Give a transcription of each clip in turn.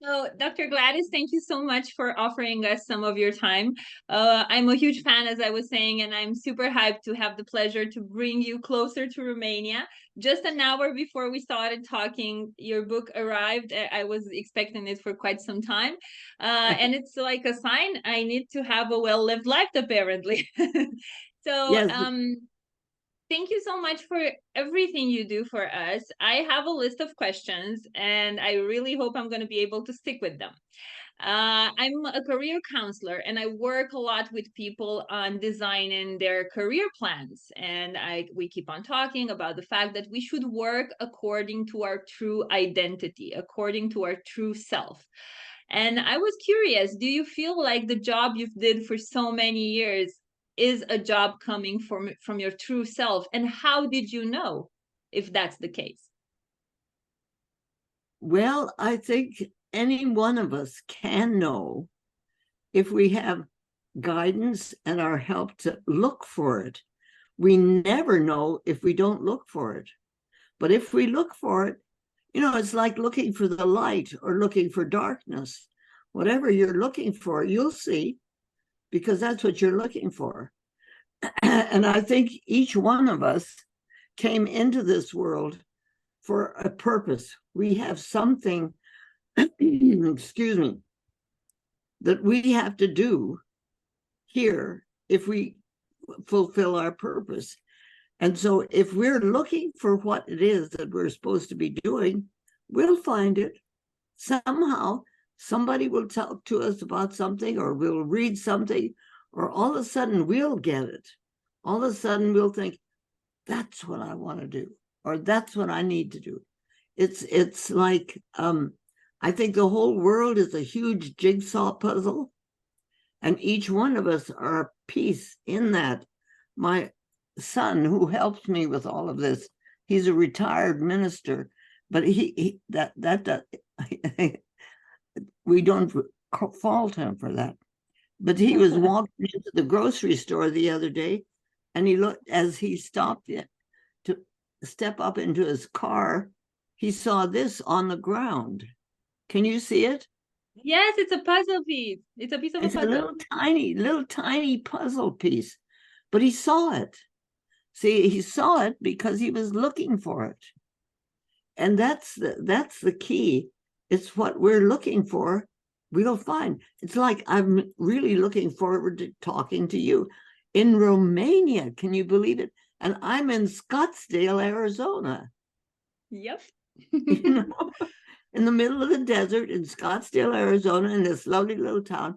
So, Dr. Gladys, thank you so much for offering us some of your time. I'm a huge fan, as I was saying, and I'm super hyped to have the pleasure to bring you closer to Romania. Just an hour before we started talking, your book arrived. I was expecting it for quite some time. And it's like a sign I need to have a well-lived life, apparently. So, Yes. thank you so much for everything you do for us. I have a list of questions, and I really hope I'm going to be able to stick with them. I'm a career counselor, and I work a lot with people on designing their career plans. And we keep on talking about the fact that we should work according to our true identity, according to our true self. And I was curious, do you feel like the job you've did for so many years is a job coming from your true self? And how did you know if that's the case? Well, I think any one of us can know if we have guidance and our help to look for it. We never know if we don't look for it. But if we look for it, it's like looking for the light or looking for darkness. Whatever you're looking for, you'll see, because that's what you're looking for. And I think each one of us came into this world for a purpose. We have something, excuse me, that we have to do here if we fulfill our purpose. And so if we're looking for what it is that we're supposed to be doing, we'll find it. Somehow, somebody will talk to us about something, or we'll read something, or all of a sudden we'll get it. All of a sudden we'll think, that's what I want to do, or that's what I need to do. It's like, I think the whole world is a huge jigsaw puzzle, and each one of us are a piece in that. My son, who helps me with all of this, he's a retired minister, but we don't fault him for that. But he was walking into the grocery store the other day, and he looked, as he stopped it to step up into his car, he saw this on the ground. Can you see it? Yes, it's a puzzle piece. It's a piece of a puzzle. It's a little tiny puzzle piece, but he saw it. See, he saw it because he was looking for it. And that's the key. It's what we're looking for, we'll find. It's like, I'm really looking forward to talking to you. In Romania, can you believe it? And I'm in Scottsdale, Arizona. Yep. In the middle of the desert in Scottsdale, Arizona, in this lovely little town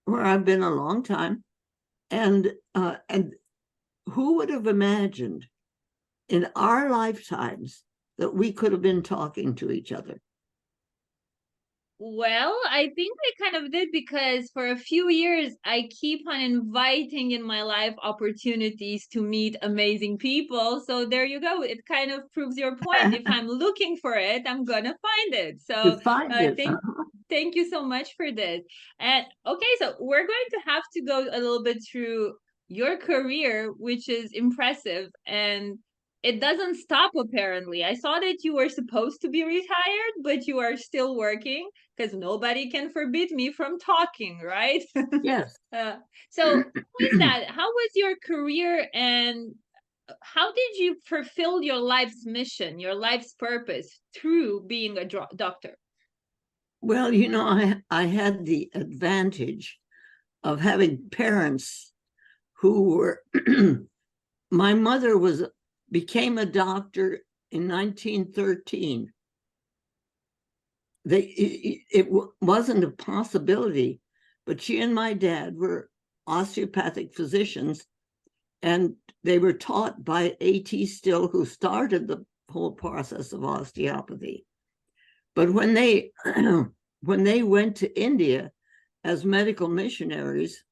where I've been a long time. And who would have imagined in our lifetimes that we could have been talking to each other? Well, I think I kind of did, because for a few years, I keep on inviting in my life opportunities to meet amazing people. So there you go. It kind of proves your point. If I'm looking for it, I'm going to find it. To So find it. thank you so much for this. And okay, so we're going to have to go a little bit through your career, which is impressive. And it doesn't stop, apparently. I saw that you were supposed to be retired, but you are still working, because nobody can forbid me from talking, right? Yes. So how is that? How was your career, and how did you fulfill your life's mission, your life's purpose through being a doctor? Well, I had the advantage of having parents who were, my mother became a doctor in 1913. It wasn't a possibility, but she and my dad were osteopathic physicians, and they were taught by A.T. Still, who started the whole process of osteopathy. But when they went to India as medical missionaries,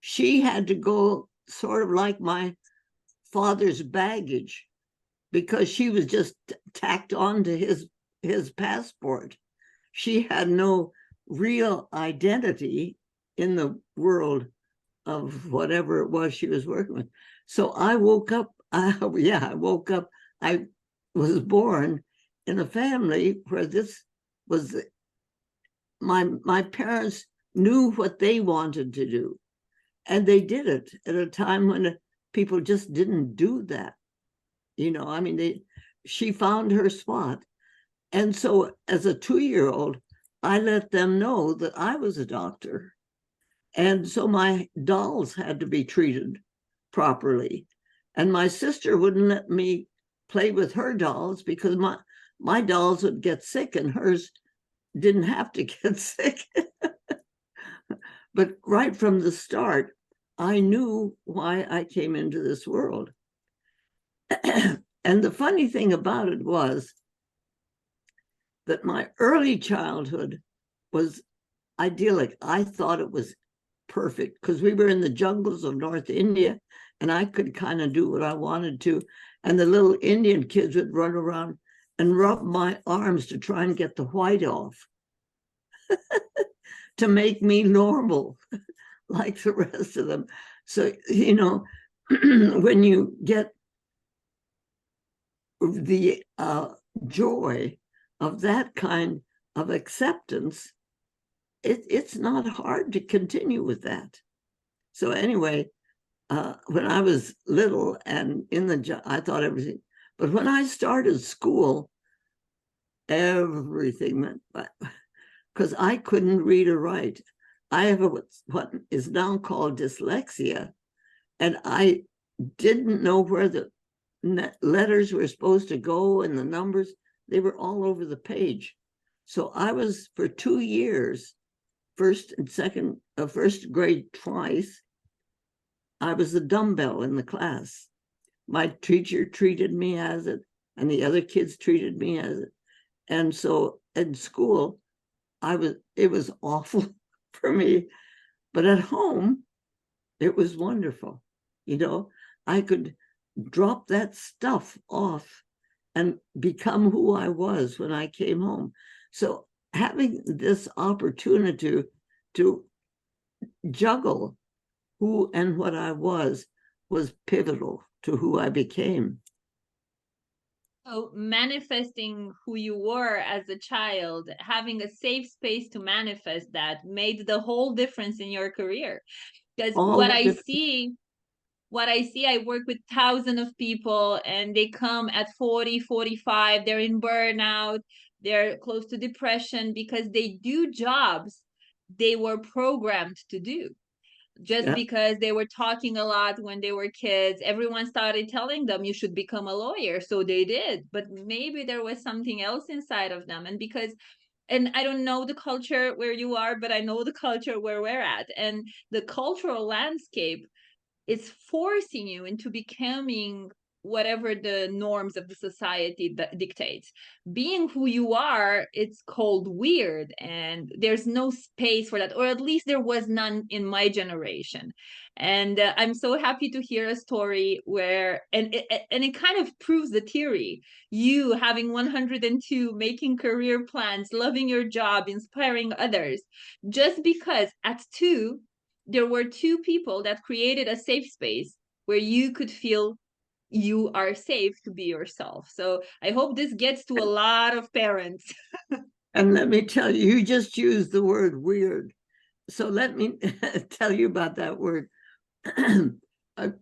she had to go sort of like my father's baggage, because she was just tacked on to his passport. She had no real identity in the world of whatever it was she was working with. So I woke up. I woke up. I was born in a family where this was that my parents knew what they wanted to do, and they did it at a time when people just didn't do that. You know, I mean, she found her spot. And so as a 2-year-old, I let them know that I was a doctor. And so my dolls had to be treated properly. And my sister wouldn't let me play with her dolls because my dolls would get sick and hers didn't have to get sick. But right from the start, I knew why I came into this world. And the funny thing about it was that my early childhood was idyllic. I thought it was perfect because we were in the jungles of North India and I could kind of do what I wanted to. And the little Indian kids would run around and rub my arms to try and get the white off to make me normal like the rest of them. So, you know, when you get the joy of that kind of acceptance, it's not hard to continue with that. So anyway, when I was little and in the job, I thought everything, but when I started school, everything went back because I couldn't read or write. I have what is now called dyslexia, and I didn't know where the letters were supposed to go and the numbers. They were all over the page. So I was, for 2 years, first grade twice, I was the dumbbell in the class. My teacher treated me as it, and the other kids treated me as it. And so in school, it was awful for me. But at home, it was wonderful. You know, I could drop that stuff off and become who I was when I came home. So having this opportunity to juggle who and what I was pivotal to who I became. So manifesting who you were as a child, having a safe space to manifest that made the whole difference in your career. Because what I see, I work with thousands of people and they come at 40, 45, they're in burnout, they're close to depression because they do jobs they were programmed to do. Just because they were talking a lot when they were kids, everyone started telling them you should become a lawyer. So they did, but maybe there was something else inside of them. And I don't know the culture where you are, but I know the culture where we're at. And the cultural landscape is forcing you into becoming whatever the norms of the society dictates. Being who you are, it's called weird, and there's no space for that, or at least there was none in my generation. And I'm so happy to hear a story where, and it kind of proves the theory. You having 102, making career plans, loving your job, inspiring others, just because at 2, there were 2 people that created a safe space where you could feel you are safe to be yourself. So I hope this gets to a lot of parents. And let me tell you, you just used the word weird. So let me tell you about that word. A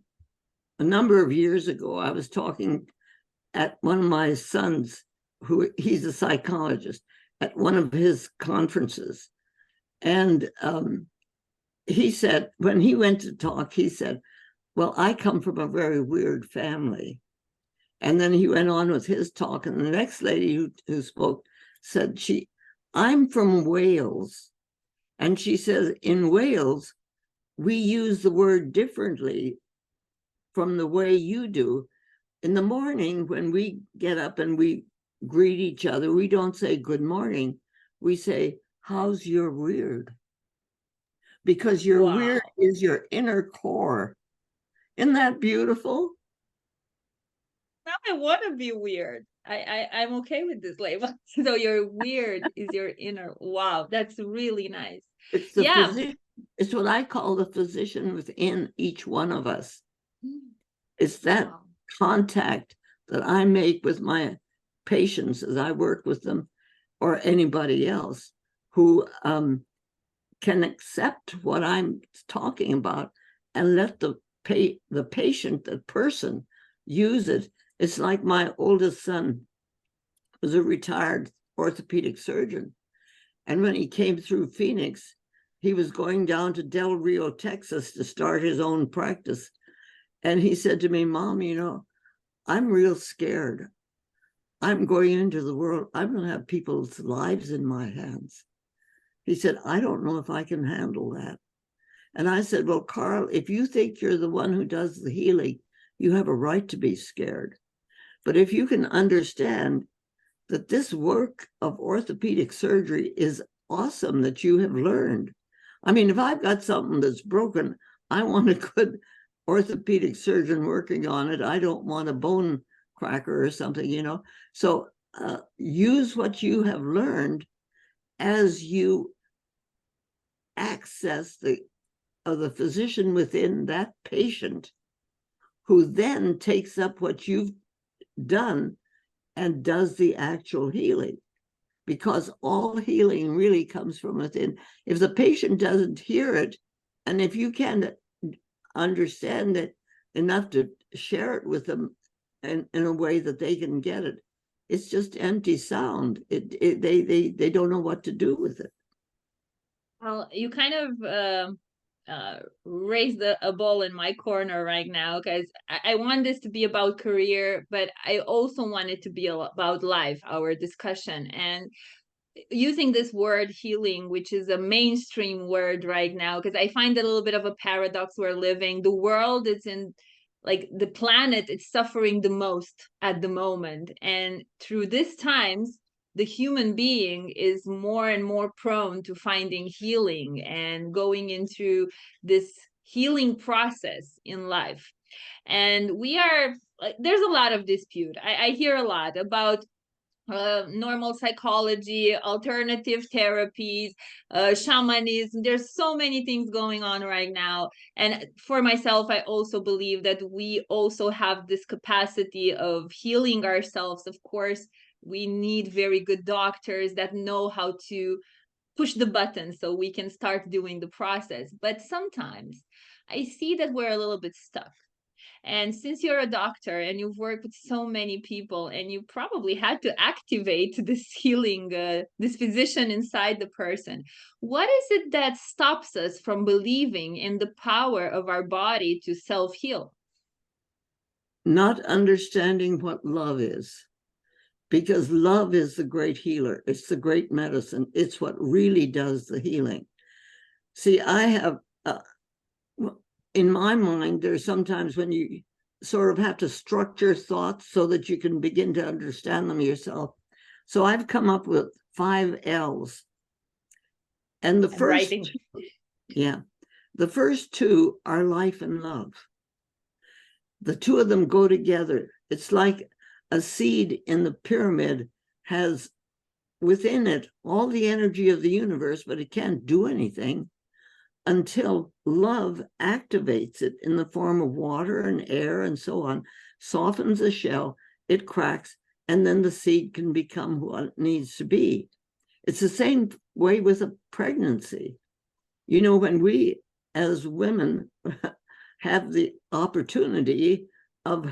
number of years ago, I was talking at one of my sons, he's a psychologist, at one of his conferences. And he said, when he went to talk, he said, well, I come from a very weird family. And then he went on with his talk. And the next lady who spoke said, I'm from Wales. And she says, in Wales, we use the word differently from the way you do. In the morning, when we get up and we greet each other, we don't say good morning. We say, how's your weird? Because your weird is your inner core. Isn't that beautiful? Now I want to be weird. I'm okay with this label. So your weird is your inner. Wow, that's really nice. It's the physician. It's what I call the physician within each one of us. It's that contact that I make with my patients as I work with them. or anybody else who can accept what I'm talking about and let the patient, the person, use it. It's like my oldest son was a retired orthopedic surgeon. And when he came through Phoenix, he was going down to Del Rio, Texas to start his own practice. And he said to me, Mom, you know, I'm real scared. I'm going into the world. I'm going to have people's lives in my hands. He said, I don't know if I can handle that. And I said, well, Carl, if you think you're the one who does the healing, you have a right to be scared. But if you can understand that this work of orthopedic surgery is awesome, that you have learned. I mean, if I've got something that's broken, I want a good orthopedic surgeon working on it. I don't want a bone cracker or something, you know. So use what you have learned as you access the physician within that patient, who then takes up what you've done and does the actual healing, because all healing really comes from within. If the patient doesn't hear it, and if you can't understand it enough to share it with them in a way that they can get it, it's just empty sound. They don't know what to do with it. Well, you kind of raised a ball in my corner right now, because I want this to be about career, but I also want it to be about life, our discussion. And using this word healing, which is a mainstream word right now, because I find it a little bit of a paradox. We're living, the world is in, like, the planet, it's suffering the most at the moment. And through these times, the human being is more and more prone to finding healing and going into this healing process in life. And there's a lot of dispute. I hear a lot about normal psychology, alternative therapies, shamanism. There's so many things going on right now. And for myself, I also believe that we also have this capacity of healing ourselves. Of course, we need very good doctors that know how to push the button so we can start doing the process. But sometimes I see that we're a little bit stuck. And since you're a doctor and you've worked with so many people, and you probably had to activate this healing, this physician inside the person, what is it that stops us from believing in the power of our body to self-heal? Not understanding what love is, because love is the great healer. It's the great medicine. It's what really does the healing. See, I have... in my mind, there's sometimes when you sort of have to structure thoughts so that you can begin to understand them yourself. So I've come up with 5 L's. And the first, the first 2 are life and love. The 2 of them go together. It's like a seed in the pyramid has within it all the energy of the universe, but it can't do anything until love activates it in the form of water and air and so on, softens the shell, it cracks, and then the seed can become what it needs to be. It's the same way with a pregnancy. You know, when we as women have the opportunity of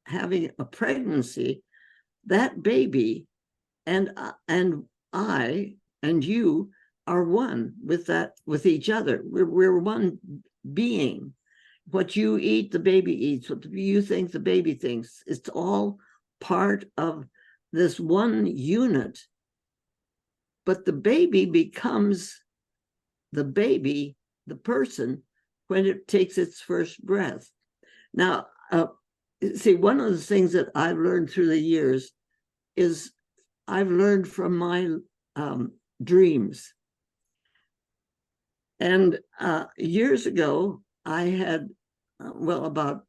having a pregnancy, that baby and I and you are one with each other. We're one being. What you eat, the baby eats. What you think, the baby thinks. It's all part of this one unit. But the baby becomes the baby, the person, when it takes its first breath. Now, see, one of the things that I've learned through the years is I've learned from my dreams. And years ago, I had, about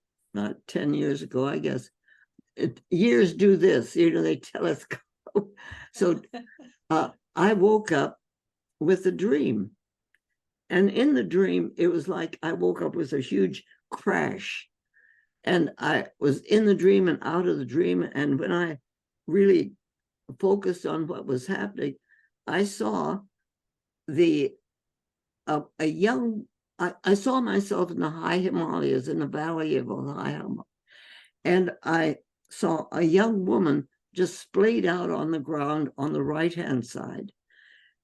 10 years ago, I guess, years do this, you know, they tell us. So I woke up with a dream. And in the dream, it was like I woke up with a huge crash. And I was in the dream and out of the dream. And when I really focused on what was happening, I saw I saw myself in the high Himalayas, in the valley of the high Himalayas, and I saw a young woman just splayed out on the ground on the right-hand side.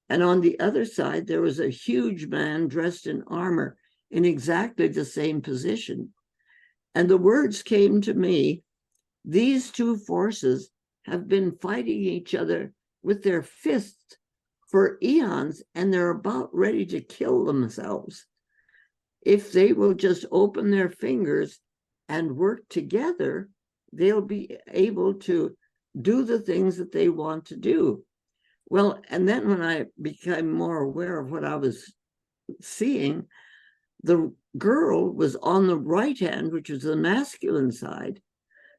And on the other side, there was a huge man dressed in armor in exactly the same position. And the words came to me, these two forces have been fighting each other with their fists for eons, and they're about ready to kill themselves. If they will just open their fingers and work together, they'll be able to do the things that they want to do. Well, and then when I became more aware of what I was seeing, the girl was on the right hand, which was the masculine side,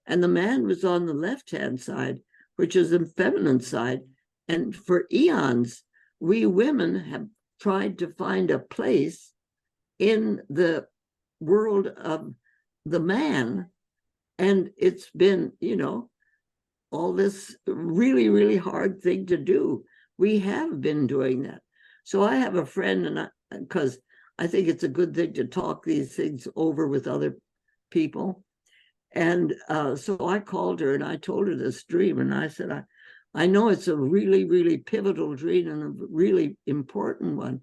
and the man was on the left-hand side, which is the feminine side. And for eons, we women have tried to find a place in the world of the man. And it's been, all this really, really hard thing to do. We have been doing that. So I have a friend, and because I think it's a good thing to talk these things over with other people. And so I called her and I told her this dream, and I said, I know it's a really, really pivotal dream and a really important one.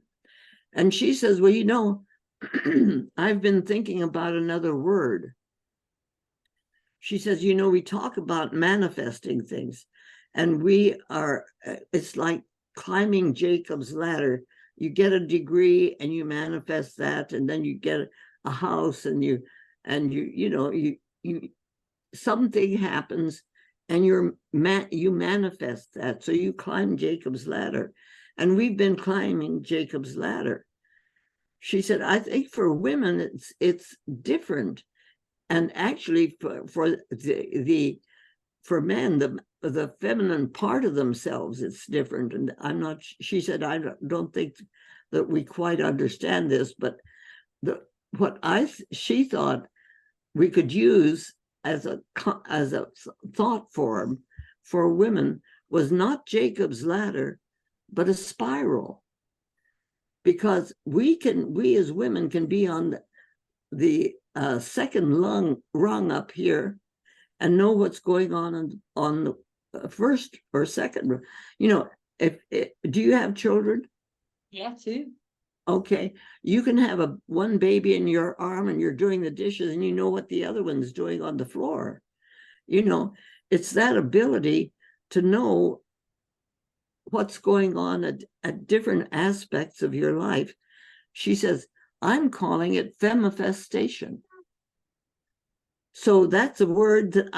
And she says, well, I've been thinking about another word. She says, we talk about manifesting things, and it's like climbing Jacob's ladder. You get a degree and you manifest that, and then you get a house, and you something happens and you manifest that. So you climb Jacob's ladder, and we've been climbing Jacob's ladder. She said, I think for women, it's different. And actually, for men, the feminine part of themselves, it's different. And she said, I don't think that we quite understand this, but she thought we could use as a thought form for women was not Jacob's ladder, but a spiral. Because we as women can be on the second rung up here and know what's going on the first or second. Do you have children? Yeah, two. Okay, you can have one baby in your arm and you're doing the dishes and you know what the other one's doing on the floor. It's that ability to know what's going on at different aspects of your life. She says, I'm calling it femifestation. So that's a word that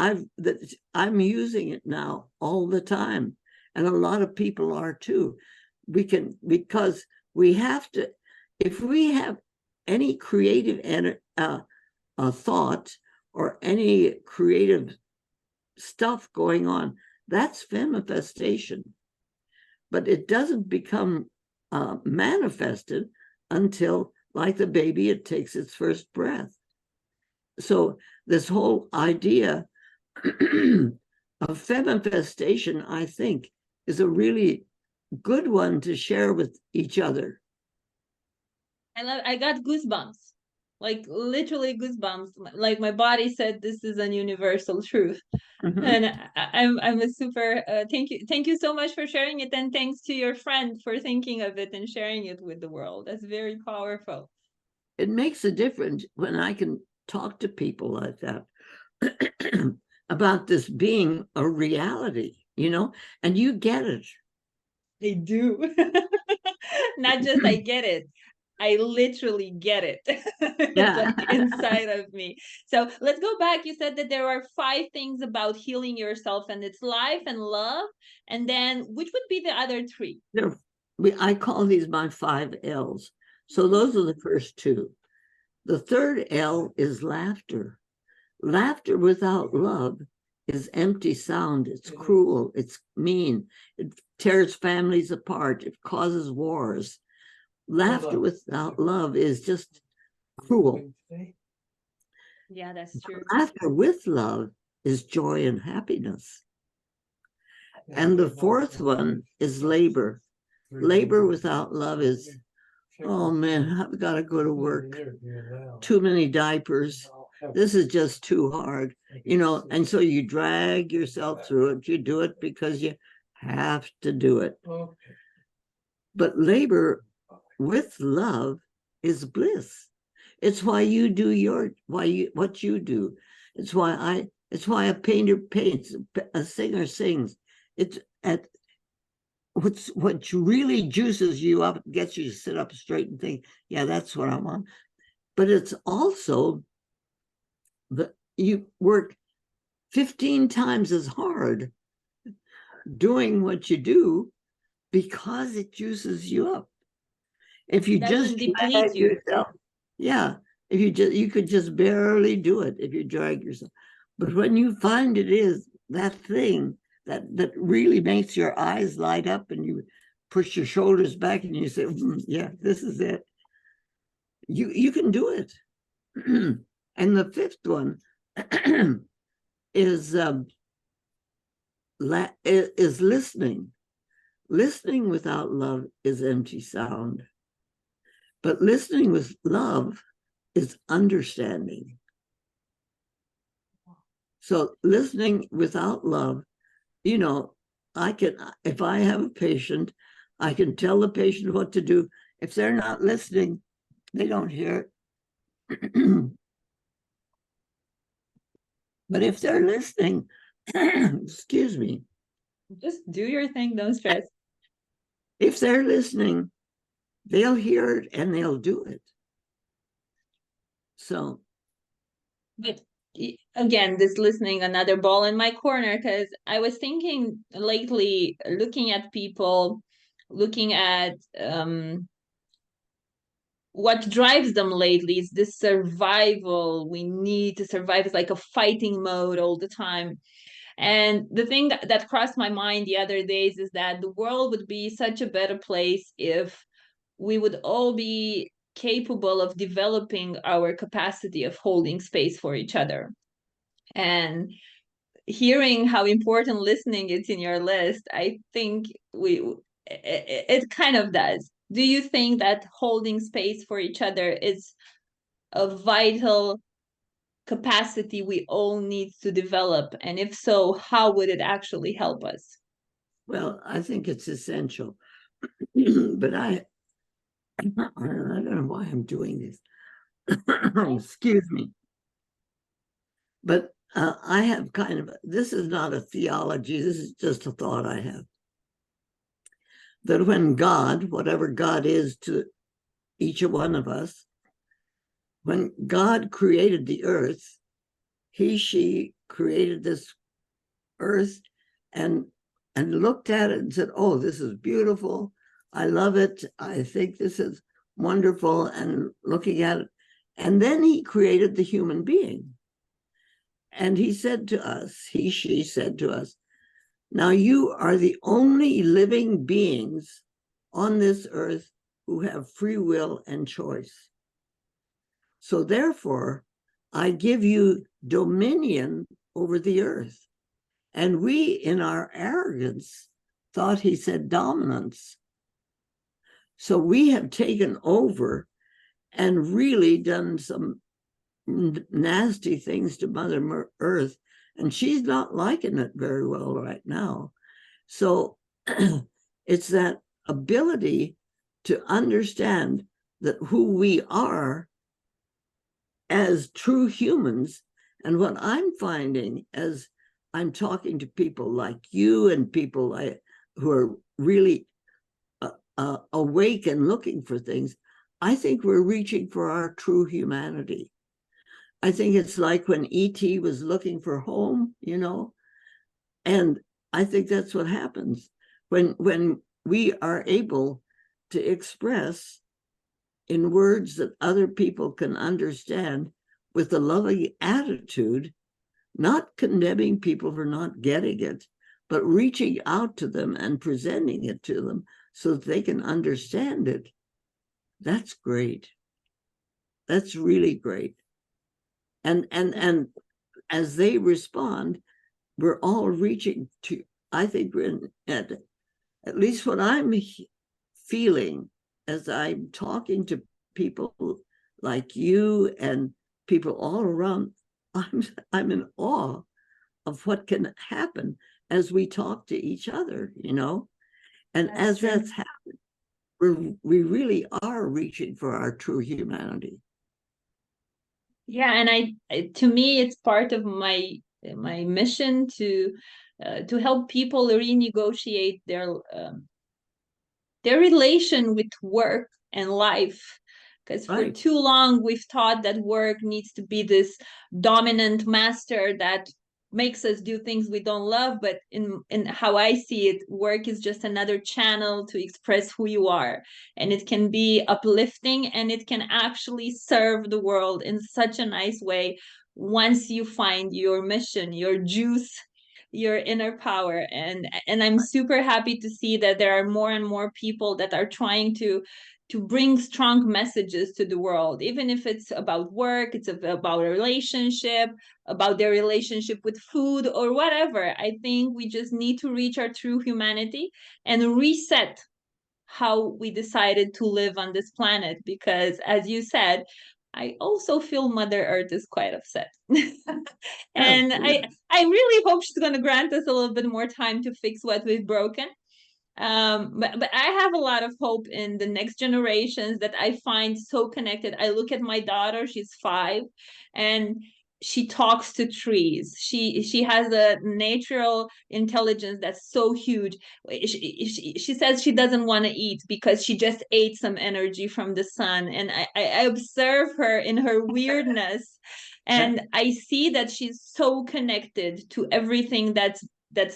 I'm using it now all the time. And a lot of people are too. Because we have to, if we have any creative thought or any creative stuff going on, that's femifestation. But it doesn't become manifested until, like the baby, it takes its first breath. So this whole idea of femifestation, I think, is a really good one to share with each other. I got goosebumps, like literally goosebumps. Like my body said, this is a universal truth. Mm-hmm. And I'm a super thank you so much for sharing it, and thanks to your friend for thinking of it and sharing it with the world. That's very powerful. It makes a difference when I can talk to people like that about this being a reality, and you get it. I do. Not just I get it, I literally get it. It's like inside of me. So let's go back. You said that there are 5 things about healing yourself, and it's life and love. And then which would be the other 3? I call these my 5 L's. So those are the first 2. The third L is laughter. Laughter without love is empty sound. It's cruel. It's mean. It tears families apart. It causes wars. Laughter without love is just cruel. Yeah, that's true. Laughter with love is joy and happiness. And the fourth one is labor. Labor without love is, oh man, I've got to go to work. Too many diapers. This is just too hard, you know, and so you drag yourself through it. You do it because you have to do it. But labor with love is bliss. It's why you do what you do. It's why a painter paints, a singer sings. It's at what really juices you up, gets you to sit up straight and think, yeah, that's what I want. But it's also that you work 15 times as hard doing what you do because it juices you up. If you just drag yourself, yeah, if you could just barely do it if you drag yourself. But when you find it is that thing that really makes your eyes light up and you push your shoulders back and you say, yeah, this is it. You can do it. And the fifth one is listening. Listening without love is empty sound. But listening with love is understanding. So listening without love, you know, if I have a patient, I can tell the patient what to do. If they're not listening, they don't hear it. But if they're listening, excuse me. Just do your thing, don't stress. If they're listening, they'll hear it and they'll do it. So. But again, this listening, another ball in my corner, because I was thinking lately, looking at people, looking at what drives them lately is this survival. We need to survive. It's like a fighting mode all the time. And the thing that crossed my mind the other days is that the world would be such a better place if we would all be capable of developing our capacity of holding space for each other. And hearing how important listening is in your list, I think it kind of does. Do you think that holding space for each other is a vital capacity we all need to develop? And if so, how would it actually help us? Well, I think it's essential. But I don't know why I'm doing this. Excuse me. But I have this is not a theology, this is just a thought I have. That when God, whatever God is to each one of us, when God created the earth, she created this earth and looked at it and said, oh, this is beautiful. I love it. I think this is wonderful. And looking at it. And then he created the human being. And he said to us, she said to us, now you are the only living beings on this earth who have free will and choice. So therefore, I give you dominion over the earth. And we, in our arrogance, thought he said dominance. So we have taken over and really done some nasty things to Mother Earth, and she's not liking it very well right now. So it's that ability to understand that who we are as true humans. And what I'm finding as I'm talking to people like you and people who are really awake and looking for things, I think we're reaching for our true humanity. I think it's like when E.T. was looking for home, you know, and I think that's what happens when we are able to express in words that other people can understand with a loving attitude, not condemning people for not getting it, but reaching out to them and presenting it to them so that they can understand it. That's great. That's really great. And as they respond, we're all reaching I think we're at least what I'm feeling as I'm talking to people like you and people all around, I'm in awe of what can happen as we talk to each other, you know? And as that's happened, we really are reaching for our true humanity. Yeah, and to me, it's part of my mission to help people renegotiate their relation with work and life. Because for too long, we've thought that work needs to be this dominant master that makes us do things we don't love. But in how I see it, work is just another channel to express who you are. And it can be uplifting, and it can actually serve the world in such a nice way once you find your mission, your juice, your inner power. And I'm super happy to see that there are more and more people that are trying to bring strong messages to the world, even if it's about work, it's about a relationship, about their relationship with food or whatever. I think we just need to reach our true humanity and reset how we decided to live on this planet, because as you said, I also feel Mother Earth is quite upset. And I really hope she's going to grant us a little bit more time to fix what we've broken. But I have a lot of hope in the next generations that I find so connected. I look at my daughter, she's 5, and she talks to trees. She has a natural intelligence that's so huge. She says she doesn't want to eat because she just ate some energy from the sun. And I observe her in her weirdness, and I see that she's so connected to everything that's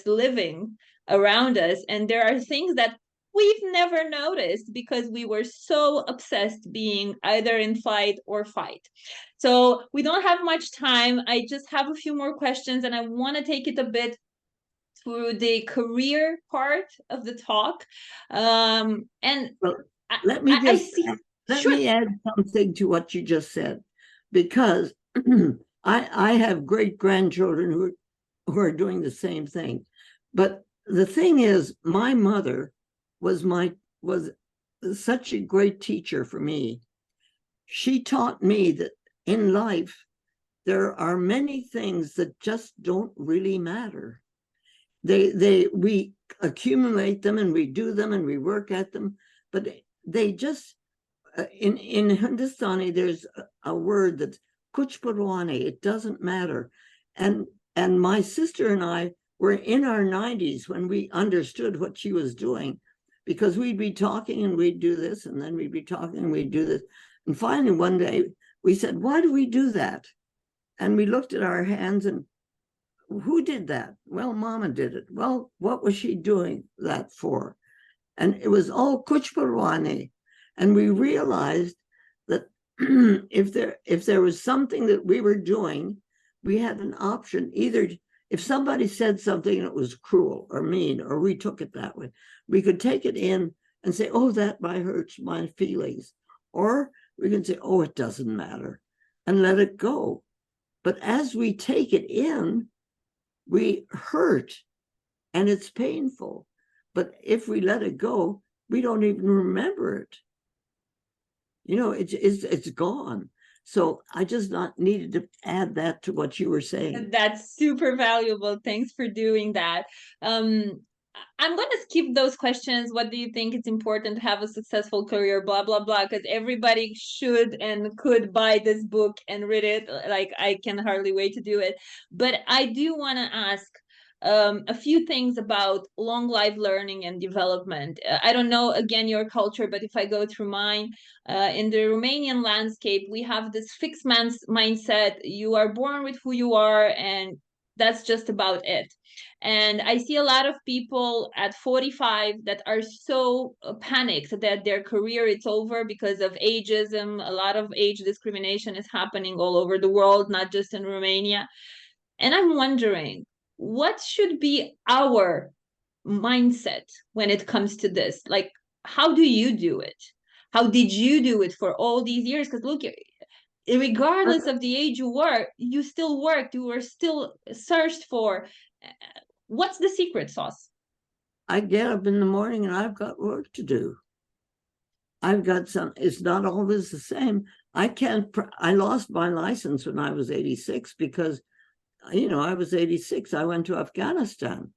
living around us. And there are things that we've never noticed because we were so obsessed being either in flight or fight. So we don't have much time. I just have a few more questions, and I want to take it a bit through the career part of the talk. And well, let me add something to what you just said, because I have great grandchildren who are doing the same thing. But the thing is, my mother was such a great teacher for me. She taught me that in life, there are many things that just don't really matter. We accumulate them and we do them and we work at them, but they just, in Hindustani, there's a word that's kuch parwani, it doesn't matter. And my sister and I were in our 90s when we understood what she was doing, because we'd be talking and we'd do this, and then we'd be talking and we'd do this. And finally, one day we said, why do we do that? And we looked at our hands, and who did that? Well, Mama did it. Well, what was she doing that for? And it was all kuch parwani. And we realized that if there was something that we were doing, we had an option. Either if somebody said something that was cruel or mean, or we took it that way, we could take it in and say, oh, that hurts my feelings. Or we can say, oh, it doesn't matter, and let it go. But as we take it in, we hurt and it's painful. But if we let it go, we don't even remember it. You know, it's gone. So I just needed to add that to what you were saying. That's super valuable. Thanks for doing that. I'm going to skip those questions. What do you think it's important to have a successful career? Blah, blah, blah. Because everybody should and could buy this book and read it. Like, I can hardly wait to do it. But I do want to ask a few things about long life learning and development. I don't know, again, your culture, but if I go through mine, in the Romanian landscape, we have this fixed mindset. You are born with who you are, and that's just about it. And I see a lot of people at 45 that are so panicked that their career is over because of ageism. A lot of age discrimination is happening all over the world, not just in Romania. And I'm wondering, what should be our mindset when it comes to this? Like, how do you do it? How did you do it for all these years? Because look, regardless of the age you were, you still worked, you were still searched for. What's the secret sauce? I get up in the morning and I've got work to do. I've got some, it's not always the same. I lost my license when I was 86 because, I was 86. I went to Afghanistan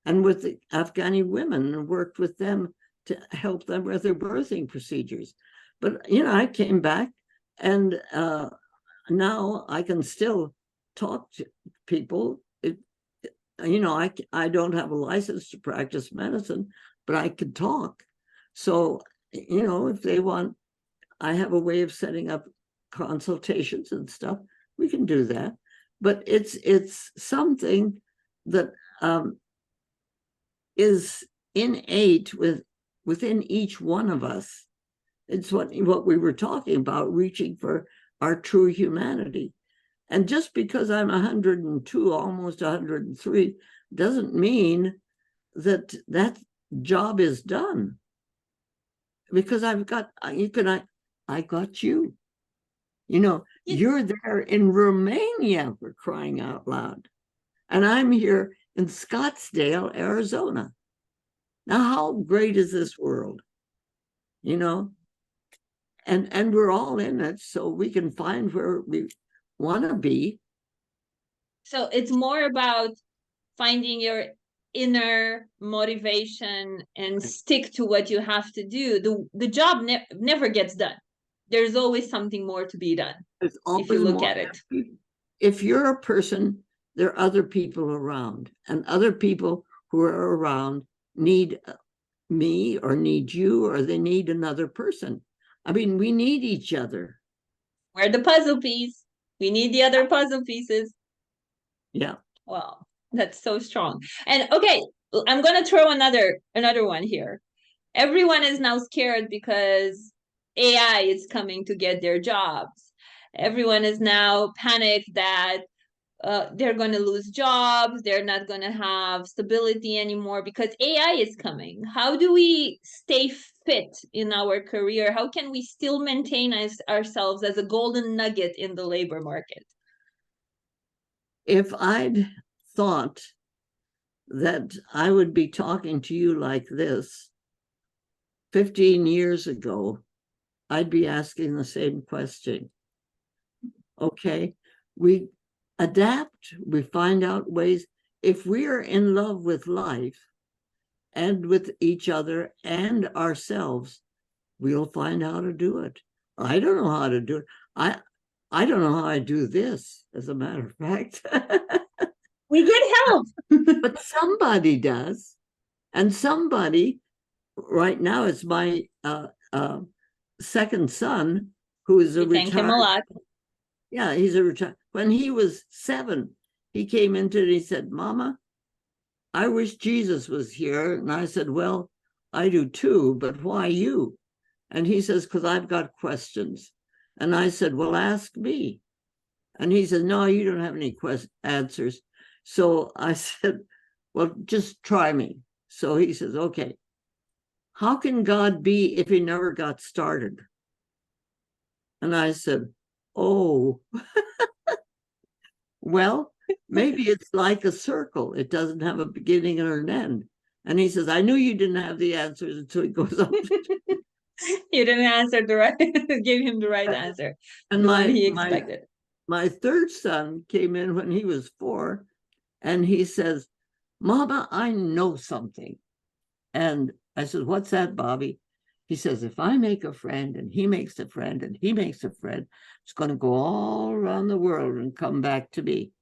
and with the Afghani women and worked with them to help them with their birthing procedures. But, I came back and now I can still talk to people. I don't have a license to practice medicine, but I can talk. So, if they want, I have a way of setting up consultations and stuff. We can do that. But it's something that is innate within each one of us. It's what we were talking about, reaching for our true humanity. And just because I'm 102, almost 103, doesn't mean that job is done. Because I got you. You're there in Romania, for crying out loud. And I'm here in Scottsdale, Arizona. Now, how great is this world? And we're all in it, so we can find where we want to be. So it's more about finding your inner motivation and stick to what you have to do. The job never gets done. There's always something more to be done. There's always if you look at it. If you're a person, there are other people around, and other people who are around need me or need you, or they need another person. I mean, we need each other. We're the puzzle piece. We need the other puzzle pieces. Yeah. Wow, that's so strong. And okay, I'm going to throw another one here. Everyone is now scared because AI is coming to get their jobs. Everyone is now panicked that they're going to lose jobs. They're not going to have stability anymore because AI is coming. How do we stay fit in our career? How can we still maintain ourselves as a golden nugget in the labor market? If I'd thought that I would be talking to you like this 15 years ago, I'd be asking the same question. Okay, we adapt, we find out ways. If we are in love with life and with each other and ourselves, we'll find how to do it. I don't know how to do it. I don't know how I do this, as a matter of fact. We get help. But somebody does. And somebody, right now, it's my second son, who is a retired. Thank him a lot. Yeah, he's a retired. When he was 7, he came into it and he said, Mama, I wish Jesus was here. And I said, well, I do too, but why you? And he says, because I've got questions. And I said, well, ask me. And he said, no, you don't have any answers. So I said, well, just try me. So he says, okay, how can God be if he never got started? And I said, oh, well, maybe it's like a circle. It doesn't have a beginning or an end. And he says, I knew you didn't have the answers until he goes up. You didn't answer the right, gave him the right answer. And he expected. My third son came in when he was 4, and he says, Mama, I know something. And I said, what's that, Bobby? He says, if I make a friend and he makes a friend and he makes a friend, it's going to go all around the world and come back to me.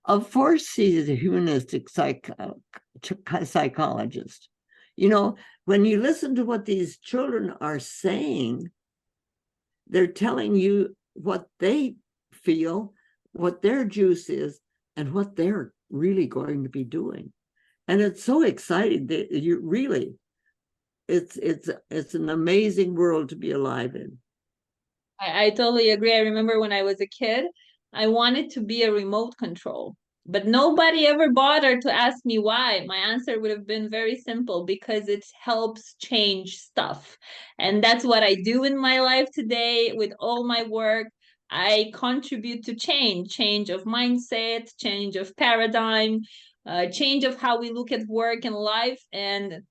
Of course, he's a humanistic psychologist. When you listen to what these children are saying, they're telling you what they feel, what their juice is, and what they're really going to be doing. And it's so exciting that you really, it's an amazing world to be alive in. I totally agree. I remember when I was a kid, I wanted to be a remote control, but nobody ever bothered to ask me why. My answer would have been very simple, because it helps change stuff. And that's what I do in my life today with all my work. I contribute to change of mindset, change of paradigm. change of how we look at work and life, and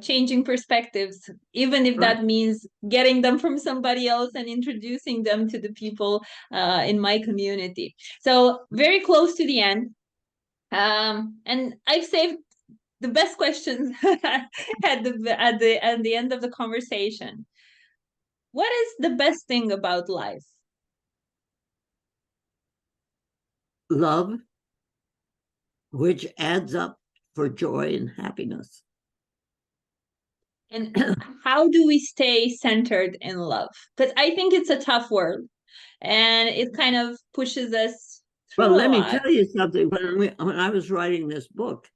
changing perspectives, even if that means getting them from somebody else and introducing them to the people in my community. So very close to the end. And I've saved the best questions at the end of the conversation. What is the best thing about life? Love, which adds up for joy and happiness. And how do we stay centered in love? Because I think it's a tough word, and it kind of pushes us through. Well, let me tell you something. When I was writing this book,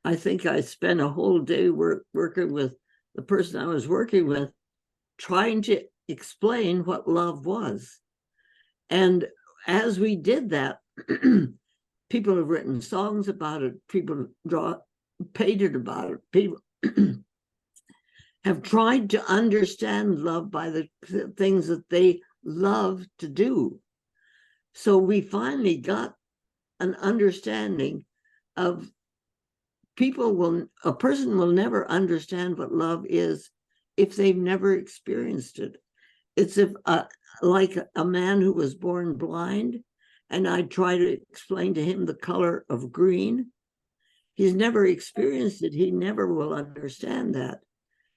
I think I spent a whole day working with the person I was working with, trying to explain what love was. And as we did that, people have written songs about it, people painted about it, people have tried to understand love by the things that they love to do. So we finally got an understanding of a person will never understand what love is if they've never experienced it. It's like a man who was born blind, and I try to explain to him the color of green. He's never experienced it. He never will understand that.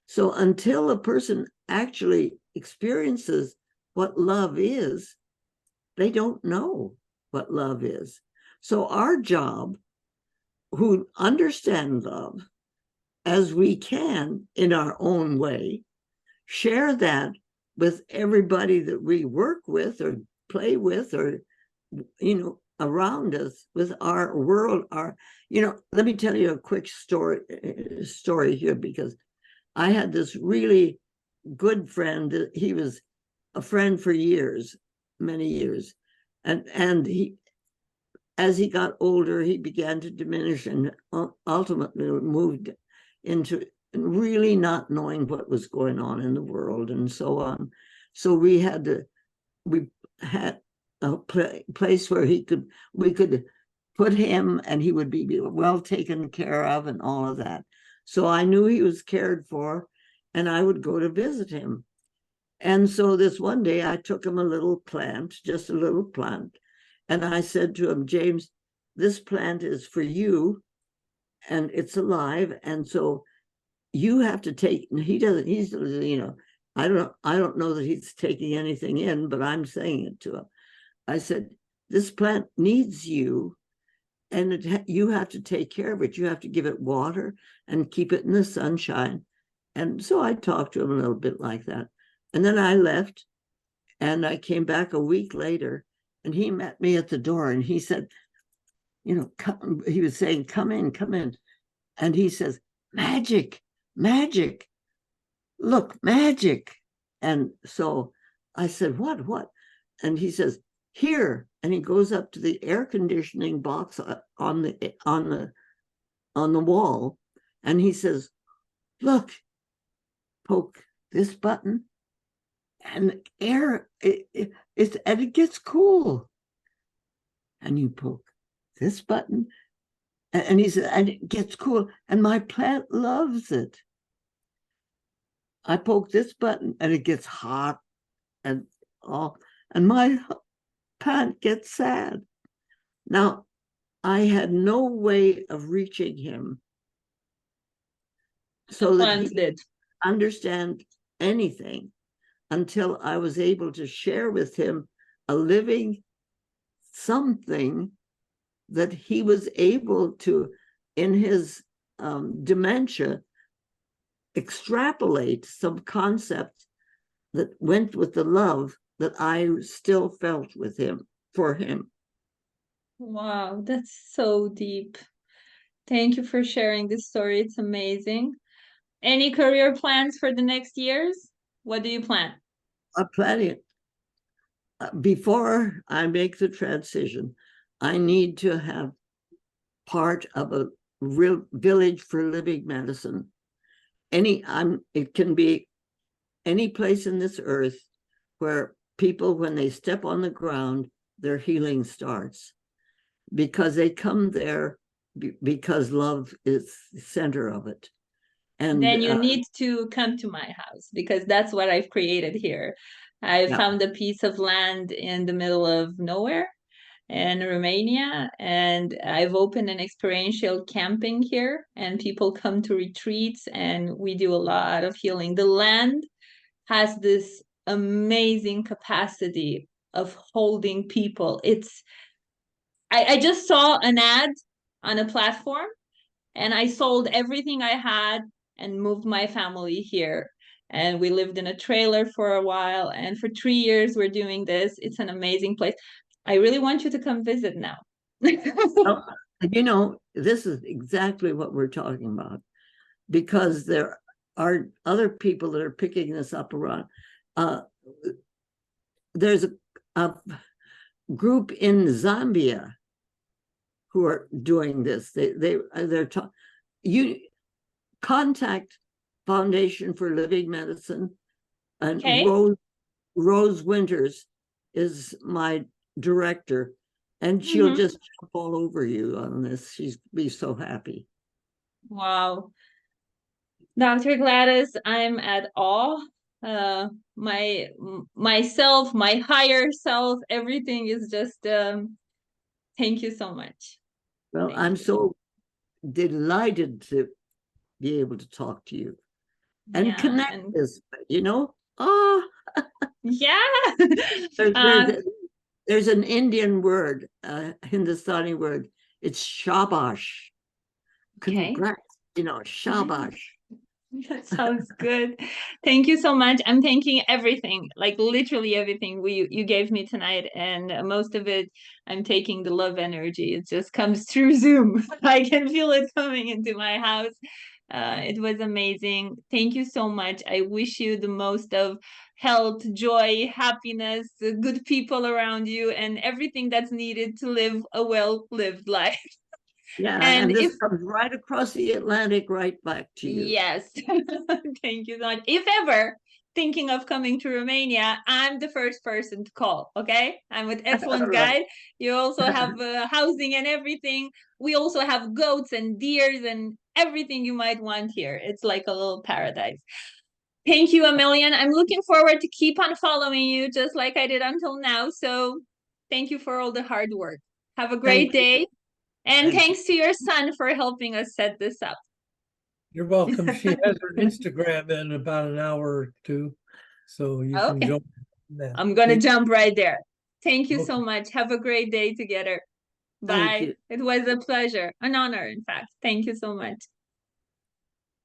So until a person actually experiences what love is, they don't know what love is. So our job, who understand love as we can in our own way, share that with everybody that we work with or play with or, around us, with our world. Let me tell you a quick story here, because I had this really good friend. He was a friend for years, many years. And he, as he got older, he began to diminish and ultimately moved into really not knowing what was going on in the world and so on. So we had a place where we could put him, and he would be well taken care of and all of that. So I knew he was cared for, and I would go to visit him. And so this one day I took him a little plant, just a little plant. And I said to him, James, this plant is for you, and it's alive. And so you have to take, he doesn't, he's, I don't know that he's taking anything in, but I'm saying it to him. I said, this plant needs you, and you have to take care of it. You have to give it water and keep it in the sunshine. And so I talked to him a little bit like that. And then I left, and I came back a week later, and he met me at the door, and he said, he was saying, come in, come in. And he says, magic, magic, look, magic. And so I said, what? And he says, here. And he goes up to the air conditioning box on the wall, and he says, look, poke this button, and air, and it gets cool. And you poke this button, and he said, and it gets cool, and my plant loves it. I poke this button, and it gets hot, and my plant gets sad. Now, I had no way of reaching him so that he did understand anything until I was able to share with him a living something that he was able to, in his dementia, extrapolate some concepts that went with the love that I still felt with him, for him. Wow, that's so deep. Thank you for sharing this story. It's amazing. Any career plans for the next years? What do you plan? I'm planning, before I make the transition, I need to have part of a real village for living medicine. It can be any place in this earth where people, when they step on the ground, their healing starts, because they come there because love is the center of it. And then you need to come to my house, because that's what I've created here. I found a piece of land in the middle of nowhere in Romania, and I've opened an experiential camping here, and people come to retreats, and we do a lot of healing. The land has this amazing capacity of holding people. I just saw an ad on a platform, and I sold everything I had and moved my family here. And we lived in a trailer for a while, and for 3 years we're doing this. It's an amazing place. I really want you to come visit now. Well, you know, this is exactly what we're talking about, because there are other people that are picking this up around. There's a group in Zambia who are doing this. You contact Foundation for Living Medicine, and Rose Winters is my director, and she'll just jump all over you on this. She'd be so happy. Wow. Dr. Gladys, I'm at awe. Myself, my higher self, everything is just, thank you so much. Well, I'm so delighted to be able to talk to you and connect this, you know? Oh, yeah. There's an Indian word, Hindustani word. It's shabash. Congrats, you know, shabash. That sounds good. Thank you so much. I'm thanking everything, like literally everything you gave me tonight, and most of it I'm taking the love energy. It just comes through Zoom. I can feel it coming into my house. It was amazing. Thank you so much. I wish you the most of health, joy, happiness, good people around you, and everything that's needed to live a well-lived life. Yeah, and this comes right across the Atlantic, right back to you. Yes. Thank you so much. If ever thinking of coming to Romania, I'm the first person to call, okay? I'm with Excellent Guide. You also have housing and everything. We also have goats and deers and everything you might want here. It's like a little paradise. Thank you a million. I'm looking forward to keep on following you just like I did until now. So thank you for all the hard work. Have a great day. And thanks to your son for helping us set this up. You're welcome. She has her Instagram in about an hour or two, so you can jump in that. I'm going to jump right there. Thank you so much. Have a great day together. Bye. It was a pleasure, an honor, in fact. Thank you so much.